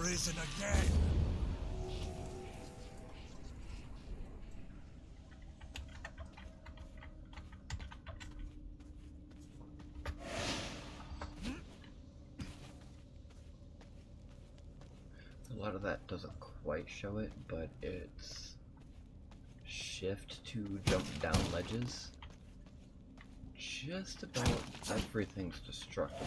arisen again. A lot of that doesn't quite show it, but it's shift to jump down ledges. Just about everything's destructible.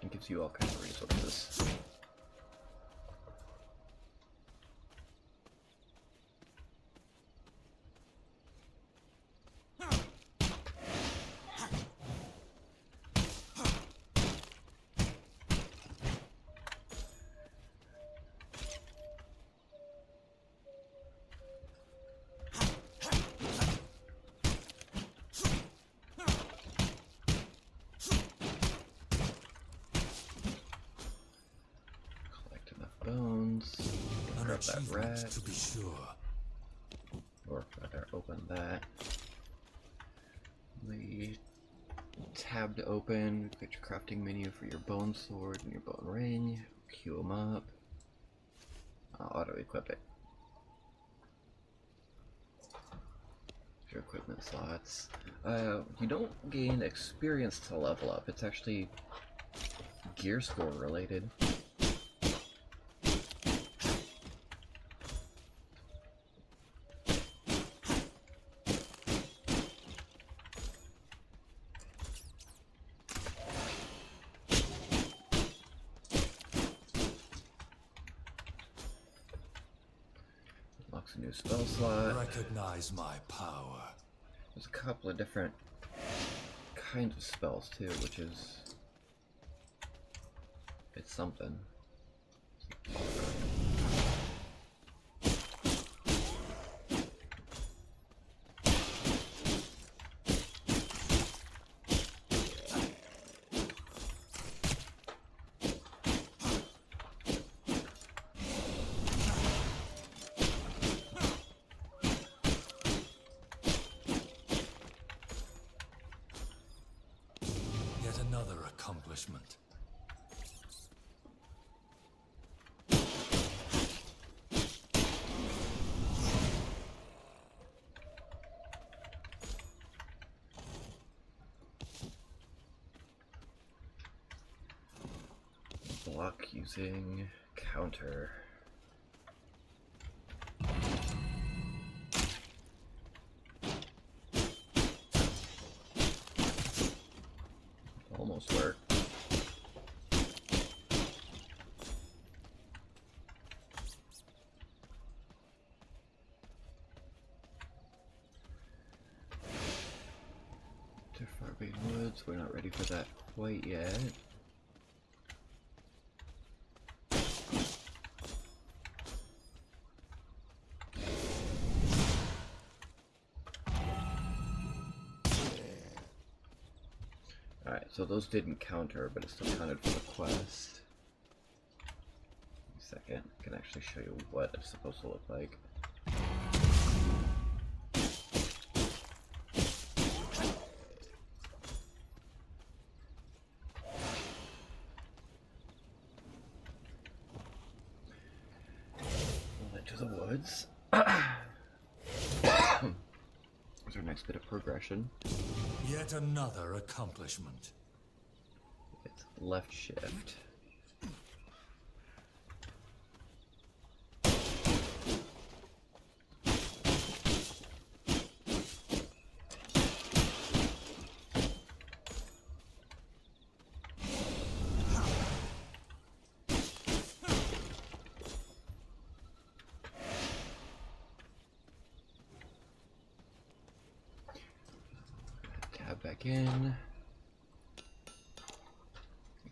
It gives you all kinds of resources. Bones. Grab that rat. To be sure. Or rather, open that. The tab to open. Get your crafting menu for your bone sword and your bone ring. Queue them up. Auto equip it. Your equipment slots. You don't gain experience to level up. It's actually gear score related. A new spell slot. Recognize my power. There's a couple of different kinds of spells too, which is it's something. Another accomplishment. Block using counter. Almost worked. To Farbane Woods, we're not ready for that quite yet. Alright, so those didn't counter, but it still counted for the quest. Give me a second, I can actually show you what it's supposed to look like. To the woods. What's our next bit of progression? Yet another accomplishment. It's left shift. Tab back in.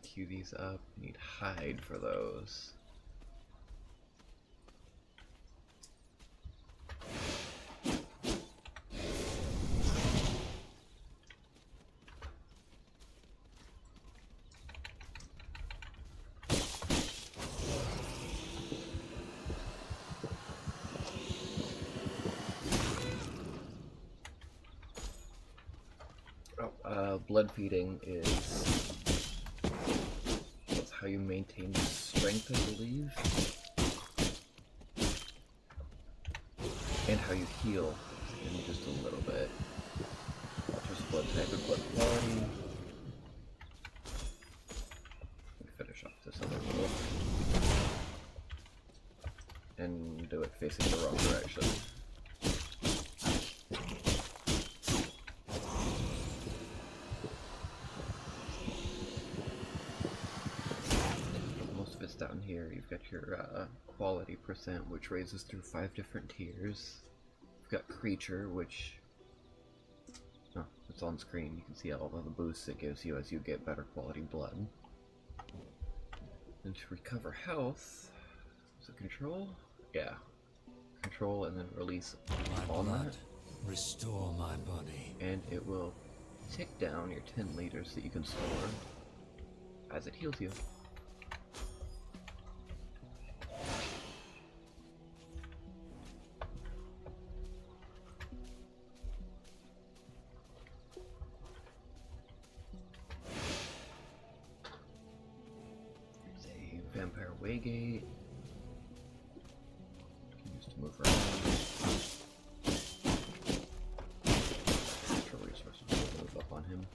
Queue these up. Need hide for those. blood feeding is that's how you maintain strength, I believe, and how you heal in just a little bit. Choose blood type and blood quality. Finish off this other wolf and do it facing the wrong direction. Most of it's down here. You've got your quality percent, which raises through 5 different tiers. You've got creature, which it's on screen. You can see all of the boosts it gives you as you get better quality blood. And to recover health, is it control? Yeah. Control and then release My all blood. that. Restore my body. And it will tick down your 10 liters that you can store as it heals you. Vampire Waygate. Used to move around. Natural resources will move up on him.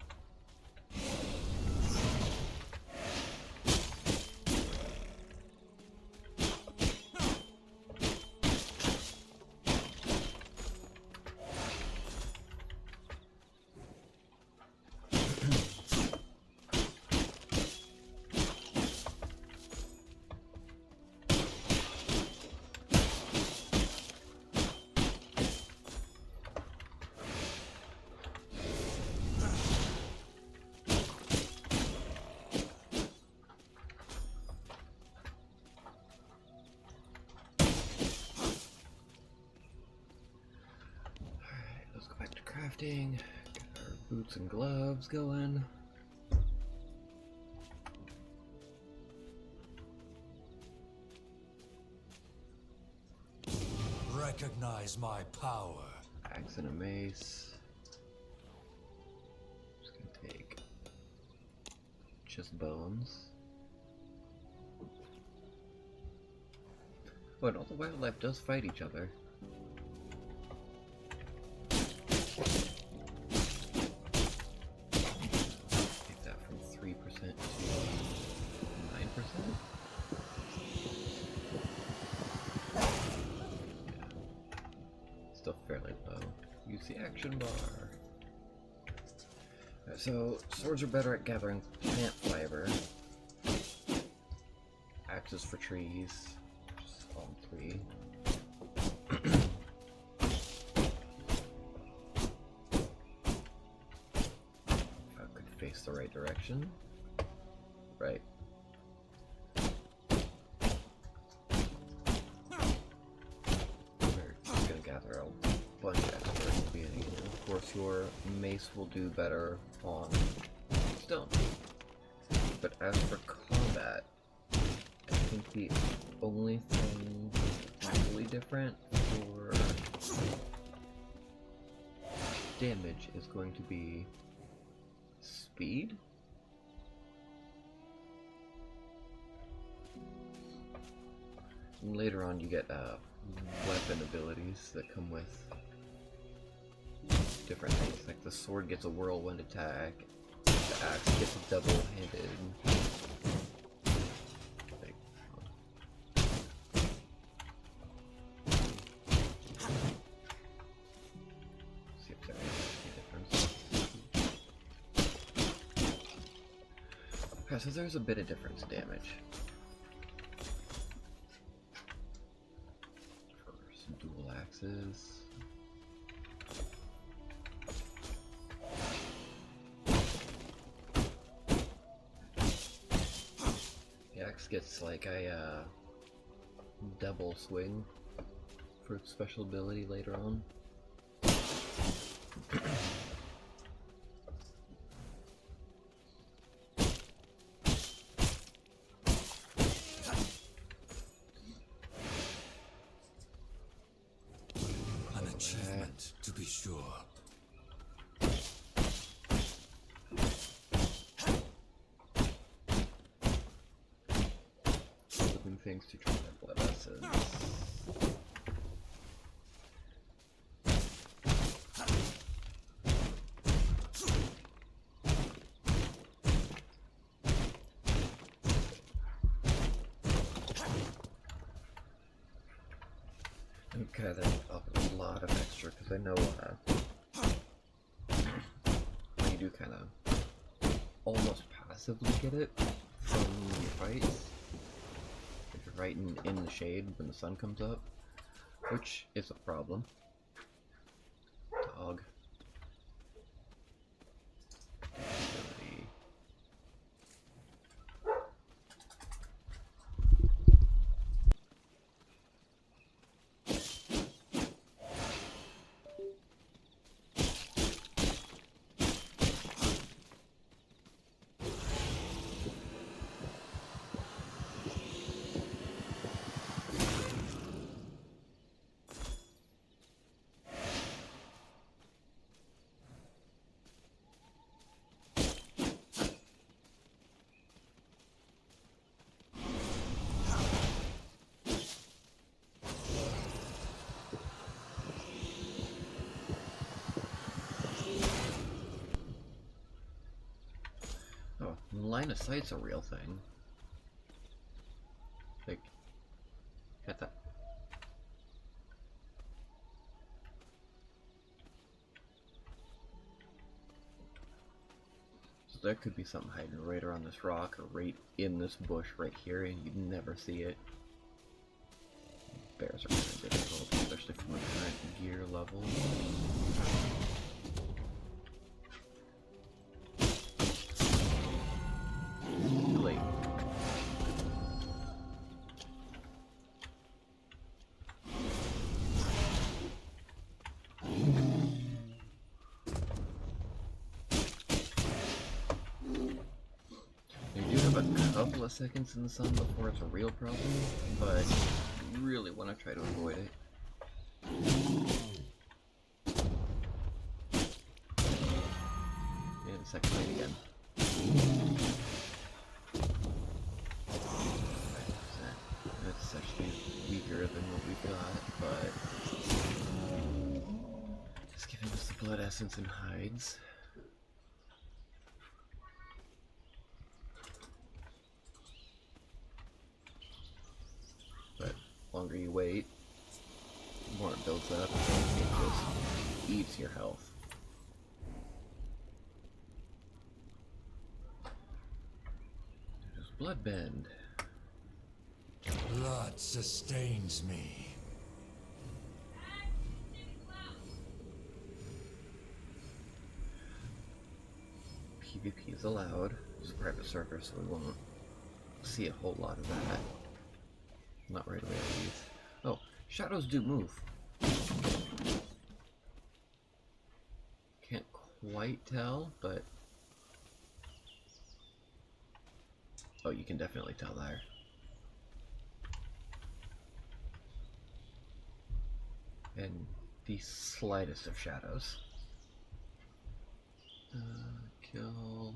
Crafting, get our boots and gloves going. Recognize my power. Axe and a mace. Just gonna take just bones. Oh, and all the wildlife does fight each other. Take that from 3% to 9%. Yeah. Still fairly low. Use the action bar. Alright, so swords are better at gathering plant fiber. Axes for trees. Just all 3. Face the right direction. Right. We're gonna gather a bunch of extra at the beginning. And of course, your mace will do better on stone. But as for combat, I think the only thing really different for damage is going to be speed. And later on you get weapon abilities that come with different things, like the sword gets a whirlwind attack, the axe gets a double-handed. See if there is any difference. Okay, so there's a bit of difference in damage. For some dual axes. The axe gets like a double swing for its special ability later on. An achievement, to be sure. using things to try that blood essence. Okay, that's a lot of extra because I know you do kind of almost passively get it from your fights if you're right in the shade when the sun comes up, which is a problem. Dog. Ability. Oh, line of sight's a real thing. Like, get that. So there could be something hiding right around this rock or right in this bush right here, and you'd never see it. Bears are kind of difficult, especially from the current gear level. Late. You do have a couple of seconds in the sun before it's a real problem, but you really want to try to avoid it. And second light again. That's actually weaker than what we got, but just giving us the blood essence and hides. But longer you wait, the more it builds up, it just eats your health. There's Bloodbend. Blood sustains me. PvP is allowed. It's a private server, so we won't see a whole lot of that. Not right away, at least. Oh, shadows do move. Can't quite tell, but... Oh, you can definitely tell there. And the slightest of shadows. Kill...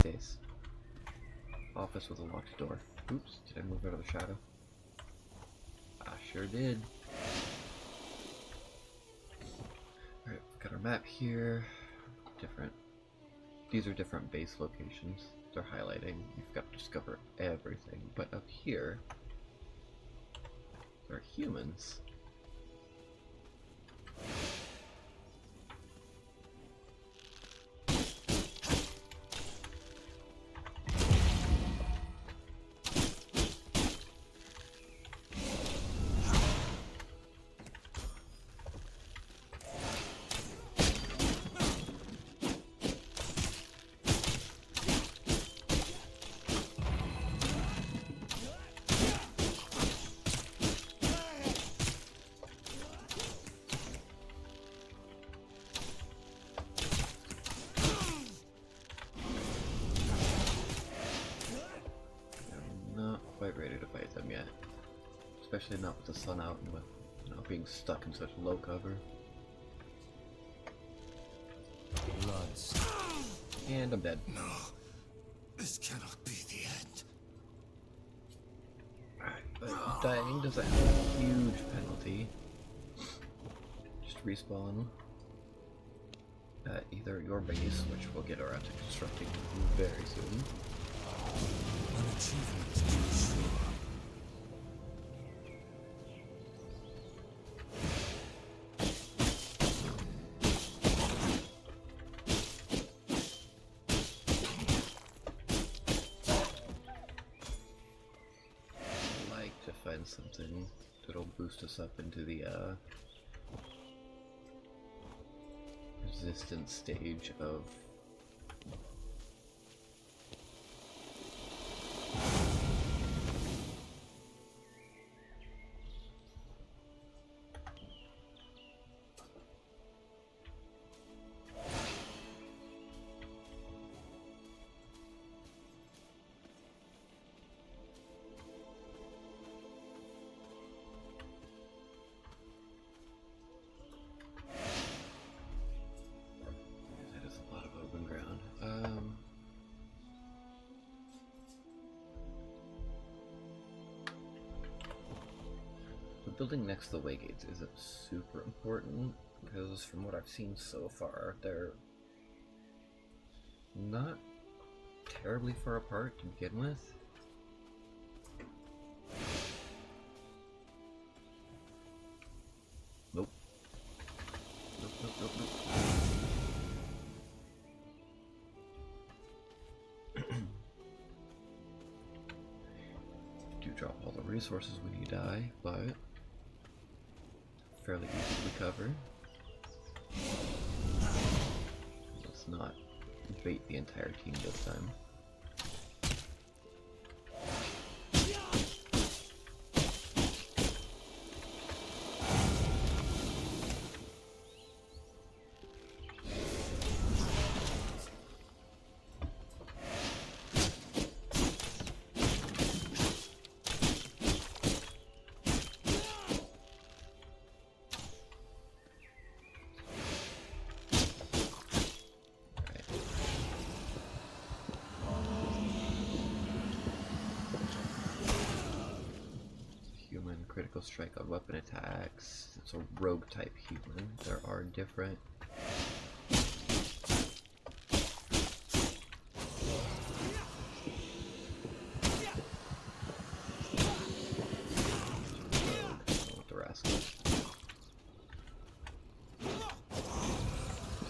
Case. Office with a locked door. Oops, did I move out of the shadow? I sure did. Alright, we've got our map here. Different. These are different base locations. They're highlighting. You've got to discover everything. But up here, there are humans. quite ready to fight them yet. Especially not with the sun out and with, you know, being stuck in such low cover. Bloods. And I'm dead. No. This cannot be the end. Alright, but dying doesn't have a huge penalty. Just respawn at either your base, which we'll get around to constructing very soon. An achievement to be sure. I'd like to find something that'll boost us up into the resistance stage of that is a lot of open ground. The building next to the waygates isn't super important because from what I've seen so far, they're not terribly far apart to begin with. Nope. Nope, nope, nope, nope. Do drop all the resources when you die, but fairly easy to recover. Let's not bait the entire team this time. Critical strike on weapon attacks. It's a rogue type human. There are different with the rascal. See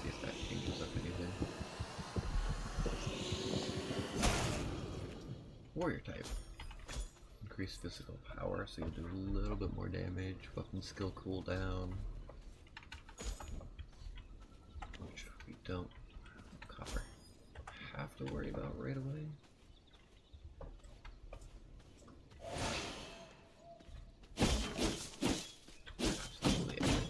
if that changes up anything. Warrior type. Increase physical power, so you'll do a little bit more damage. Weapon skill cooldown, which we don't have to worry about right away. Absolutely everything.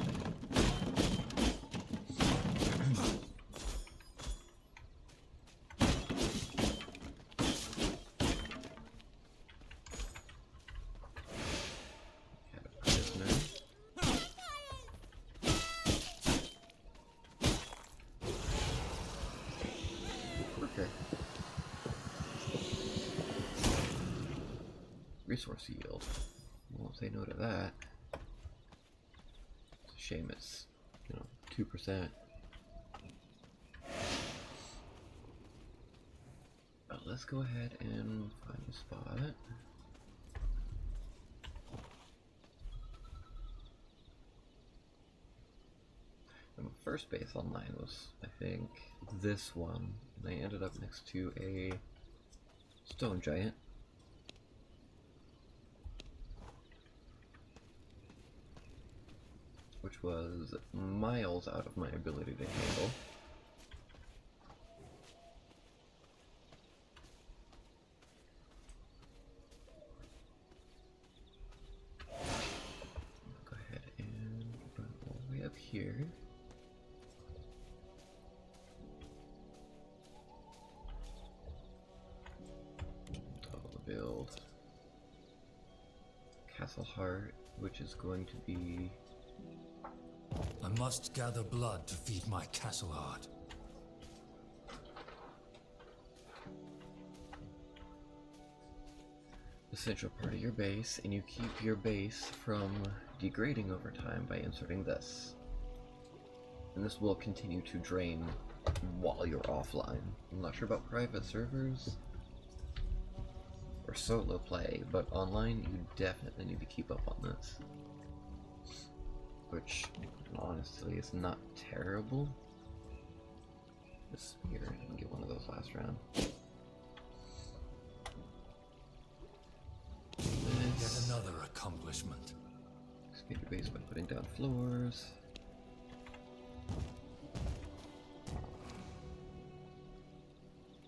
Resource yield. Won't say no to that. It's a shame it's, 2%. But let's go ahead and find a spot. And my first base online was, I think, this one. And I ended up next to a stone giant. Which was miles out of my ability to handle. Go ahead and run all the way up here. Toggle the build. Castle Heart, which is going to be I must gather blood to feed my castle heart. the central part of your base, and you keep your base from degrading over time by inserting this. And this will continue to drain while you're offline. I'm not sure about private servers or solo play, but online you definitely need to keep up on this. Which, honestly, is not terrible. Just here, I can get one of those last round. Yet another accomplishment. Expand your base by putting down floors.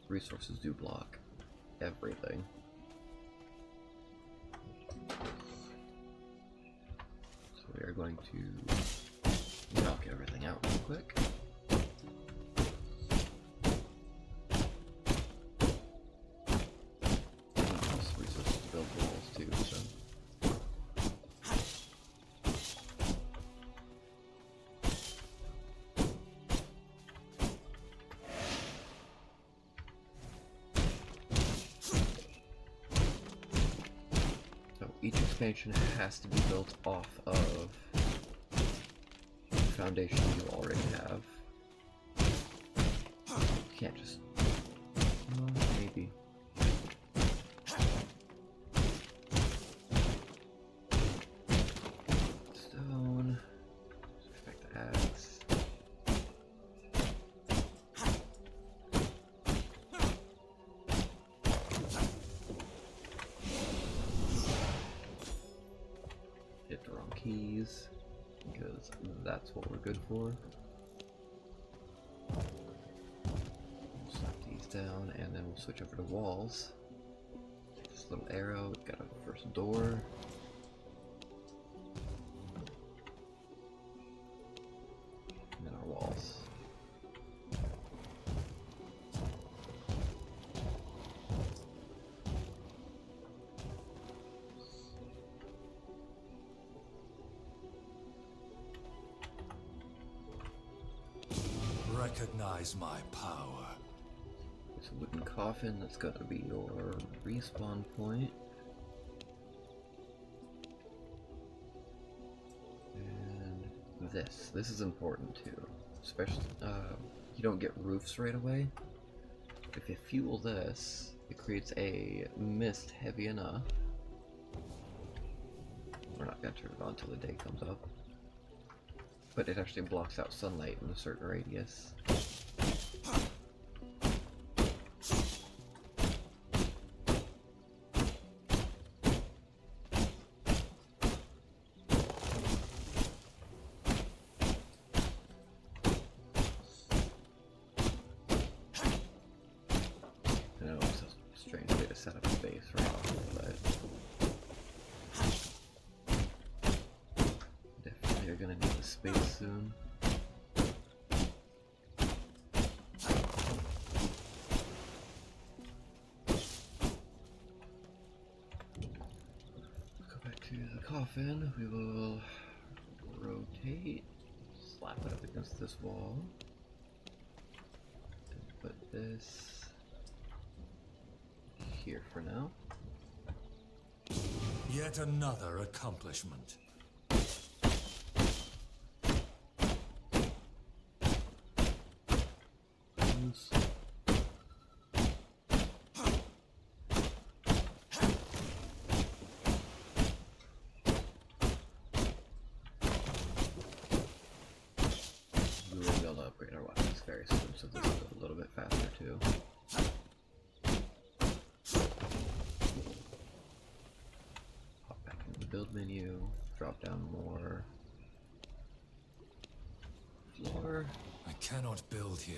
Resources do block everything. So we are going to knock everything out real quick. Use resources to build walls too, so. Each expansion has to be built off of the foundation you already have. You can't just... well, maybe. Stone. Respect the axe. Hit the wrong keys, because that's what we're good for. We'll slap these down, and then we'll switch over to walls. This little arrow, we've got a first door. And then our walls. Recognize my power. It's a wooden coffin, that's gonna be your respawn point. And this is important too. Especially, you don't get roofs right away. If you fuel this, it creates a mist heavy enough. We're not gonna turn it on until the day comes up. But it actually blocks out sunlight in a certain radius. I know it's a strange way to set up a base right off, but definitely are gonna need the space soon. Go back to the coffin. We will rotate, slap it up against this wall, and put this here for now. Yet another accomplishment. Oops. We will be able to upgrade our weapons very soon, so this will go a little bit faster too. Hop back into the build menu, drop down more floor. I cannot build here.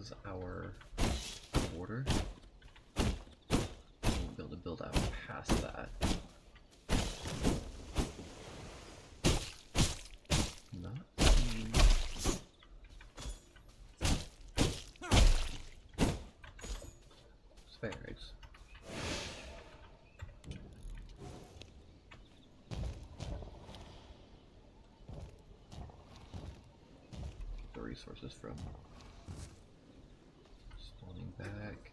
is our border. We'll be able to build out past that. Not seeing spares. The resources from spawning back.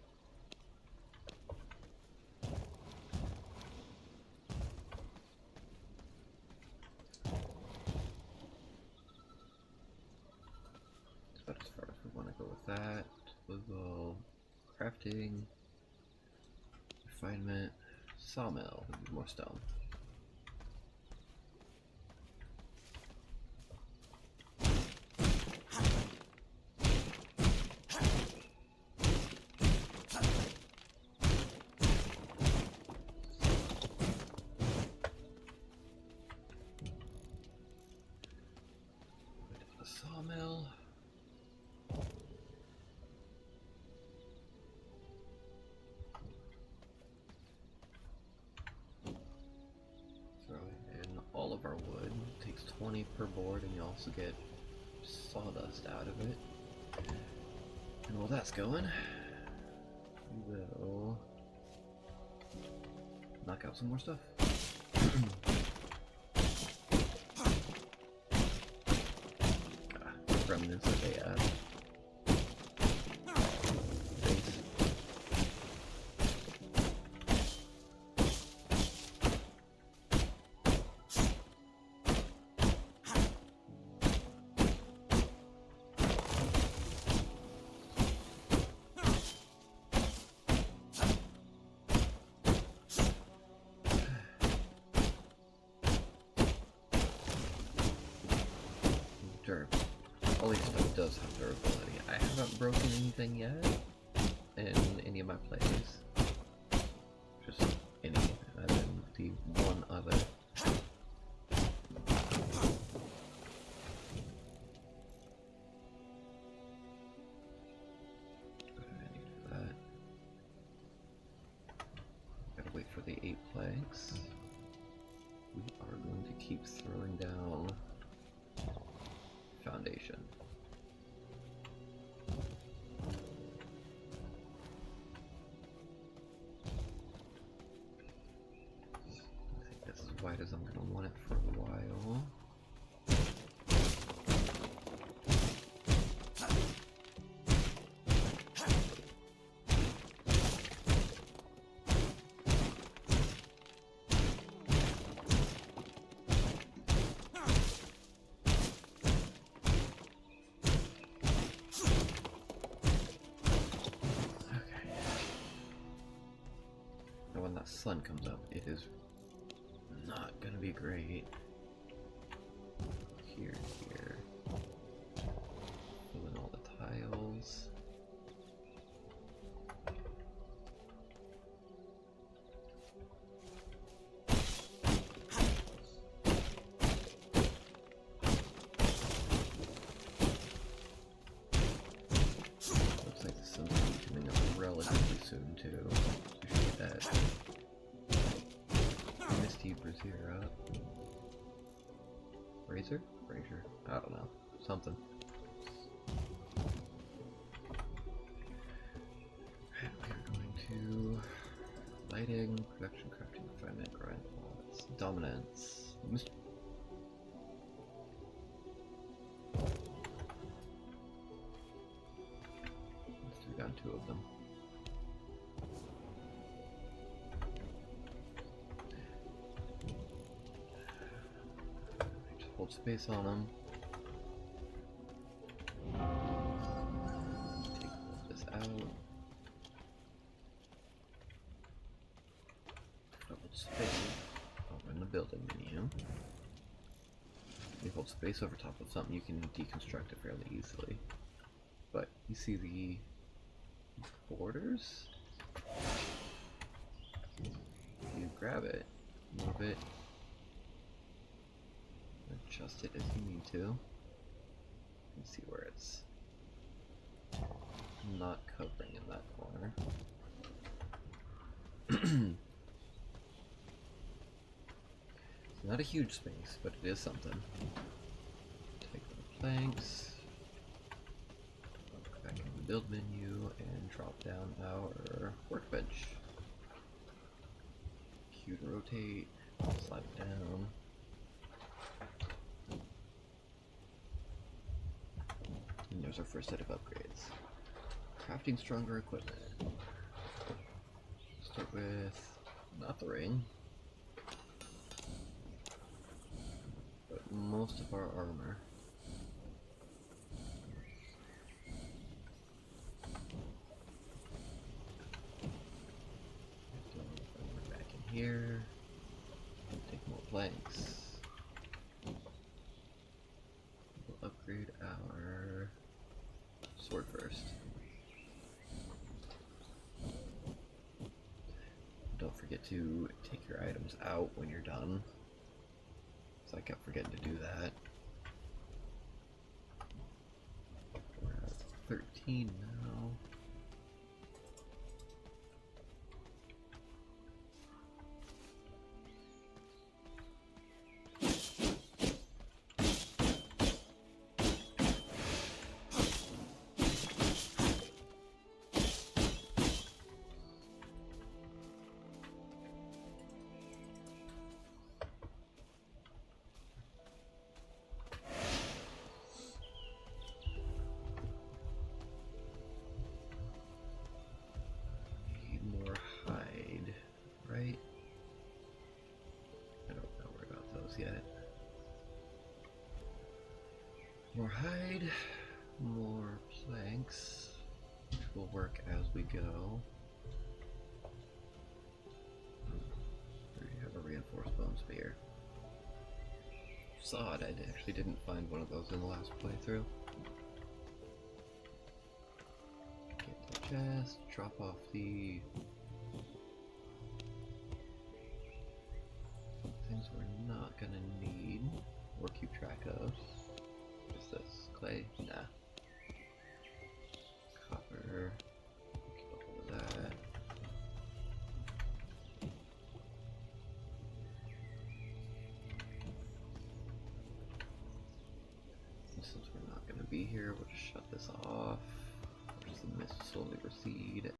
That's about as far as we want to go with that. We'll go crafting, refinement, sawmill, we need more stone. The sawmill. Throw in all of our wood. Takes 20 per board, and you also get sawdust out of it. And while that's going, we will knock out some more stuff. Remnants that they add. Base. Durable. All these stuff does have durability. I haven't broken anything yet in any of my plays. Just any, and then the one other. I need that. Gotta wait for the 8 planks. We are going to keep throwing down foundation. I think that's as wide as I'm going to want it for a while. When that sun comes up, it is not gonna be great. Here. Fill in all the tiles. Looks like the sun's gonna be coming up relatively soon too. That Misty Brazier up. Razor? I don't know. Something. And we're going to lighting, production, crafting, refinement, grind plots, dominance. Let's do down 2 of them. Hold space on them. Take this out. Hold space over in the building menu. You hold space over top of something, you can deconstruct it fairly easily. But you see the borders? You grab it, move it, adjust it if you need to. You can see where it's not covering in that corner. It's not a huge space, but it is something. Take the planks, go back in the build menu, and drop down our workbench. Q to rotate, slide it down. And there's our first set of upgrades. Crafting stronger equipment. Start with not the ring, but most of our armor. We're back in here. Take more planks. We'll upgrade our sword first. Don't forget to take your items out when you're done. So I kept forgetting to do that. We're at 13 now. Right? I don't know about those yet. More hide, more planks, which will work as we go. We have a reinforced bone spear. Sod, I actually didn't find one of those in the last playthrough. Get the chest, drop off the things we're not gonna need or keep track of. What is this? Clay? Nah. Copper. Keep up with that. And since we're not gonna be here, we'll just shut this off. Watch the mist slowly recede